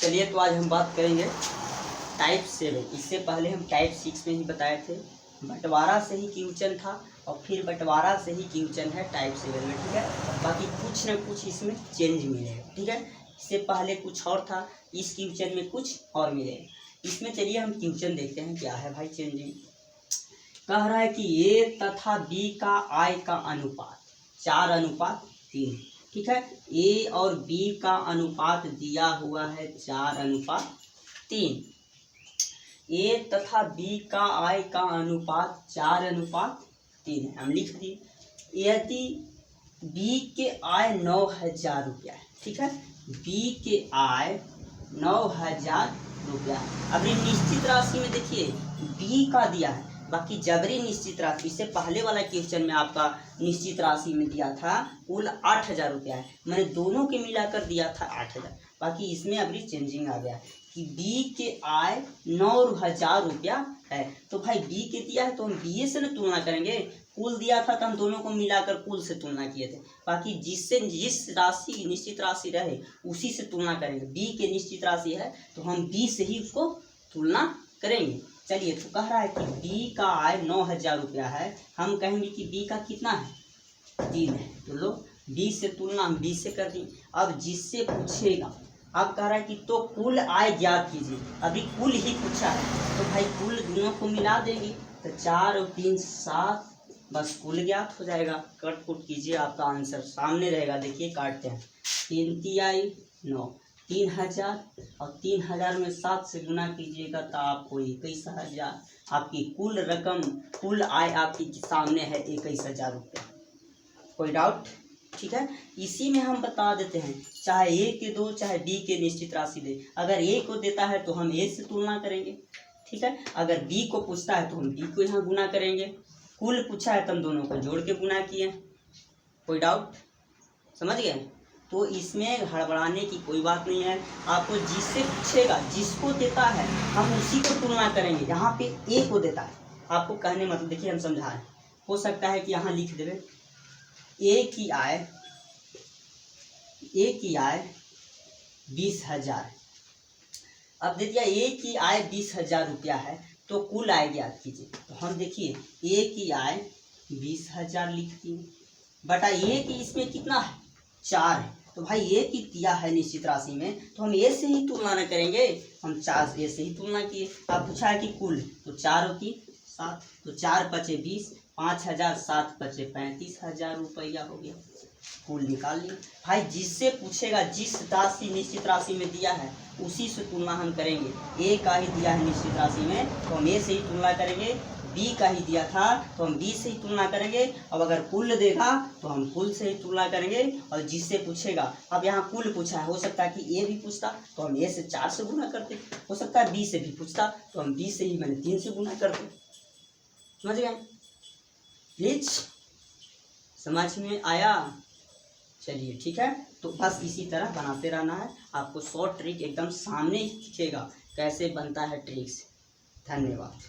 चलिए तो आज हम बात करेंगे टाइप 7। इससे पहले हम टाइप 6 में ही बताए थे, बंटवारा से ही क्वेश्चन था और फिर बंटवारा से ही क्वेश्चन है टाइप 7 में, ठीक है। बाकी कुछ न कुछ इसमें चेंज मिलेगा, ठीक है। इससे पहले कुछ और था, इस क्वेश्चन में कुछ और मिलेगा इसमें। चलिए हम क्वेश्चन देखते हैं क्या है भाई चेंजिंग। कह रहा है कि ए तथा बी का आय का अनुपात 4:3, ठीक है। ए और बी का अनुपात दिया हुआ है 4:3। ए तथा बी का आय का अनुपात 4:3 है, हम लिख दिए। यदि बी के आय 9,000 रुपया है, ठीक है। बी के आय 9,000 रुपया। अभी निश्चित राशि में देखिए बी का दिया है, बाकी जबरी निश्चित राशि से पहले वाला क्वेश्चन में आपका निश्चित राशि में दिया था कुल 8,000 रुपया है, मैंने दोनों के मिलाकर दिया था 8,000। बाकी इसमें अभी चेंजिंग आ गया कि बी के आय 9,000 रुपया है, तो भाई बी के दिया है तो हम बी से न तुलना करेंगे। कुल दिया था तो हम दोनों को मिलाकर कुल से तुलना किए थे। बाकी जिससे जिस राशि निश्चित राशि रहे उसी से तुलना करेंगे। बी के निश्चित राशि है तो हम बी से ही उसको तुलना करेंगे। चलिए तो कह रहा है कि बी का आय 9,000 रुपया है, हम कहेंगे कि बी का कितना है 3 है, तो लो बी से तुलना हम बी से कर दी। अब जिससे पूछेगा, अब कह रहा है कि तो कुल आय ज्ञात कीजिए। अभी कुल ही पूछा है तो भाई कुल दोनों को मिला देंगे तो 4 और 3 7, बस कुल ज्ञात हो जाएगा। कट कुट कीजिए, आपका आंसर सामने रहेगा। देखिए काटते हैं, 3 तिहाई 9, 3,000 और 3,000 में 7 से गुना कीजिएगा तो आपको 21,000। आपकी कुल रकम कुल आय आपकी सामने है 21,000 रुपया। कोई डाउट? ठीक है। इसी में हम बता देते हैं, चाहे ए के दो चाहे बी के निश्चित राशि दे, अगर ए को देता है तो हम ए से तुलना करेंगे, ठीक है। अगर बी को पूछता है तो हम बी को यहाँ गुना करेंगे। कुल पूछा है तो हम दोनों को जोड़ के गुना किए। कोई डाउट? समझ गए? तो इसमें हड़बड़ाने की कोई बात नहीं है। आपको जिससे पूछेगा, जिसको देता है हम उसी को तुलना करेंगे। यहाँ पे ए को देता है, आपको कहने मतलब देखिए हम समझा रहे हैं। हो सकता है कि यहाँ लिख देवे ए की आय 20,000। अब देखिए ए की आय 20,000 रुपया है तो कुल आय ज्ञात कीजिए। तो हम देखिए ए की आय 20,000 लिख दिए बटा ए की इसमें कितना है 4 है, तो भाई ए की दिया है निश्चित राशि में तो हम ए से ही तुलना न करेंगे, हम 4 ए से ही तुलना किए। अब पूछा है कि कुल, तो 4 और 3 7, तो 4 पचे 20, 5,000 7 पचे 35,000 रुपया हो गया। कुल निकाल लिया। भाई जिससे पूछेगा, जिस राशि निश्चित राशि में दिया है उसी से तुलना हम करेंगे। ए का ही दिया है निश्चित राशि में तो हम ए से ही तुलना करेंगे, बी का ही दिया था तो हम बी से ही तुलना करेंगे। अब अगर कुल देगा तो हम कुल से ही तुलना करेंगे। और जिससे पूछेगा, अब यहाँ कुल पूछा है, हो सकता है कि ए भी पूछता तो हम ए से 4 से गुना करते, हो सकता है बी से भी पूछता तो हम बी से ही मैंने 3 से गुना करते। समझ गए? प्लीज समझ में आया? चलिए ठीक है। तो बस इसी तरह बनाते रहना है। आपको शॉर्ट ट्रिक एकदम सामने ही दिखेगा कैसे बनता है ट्रिक्स। धन्यवाद।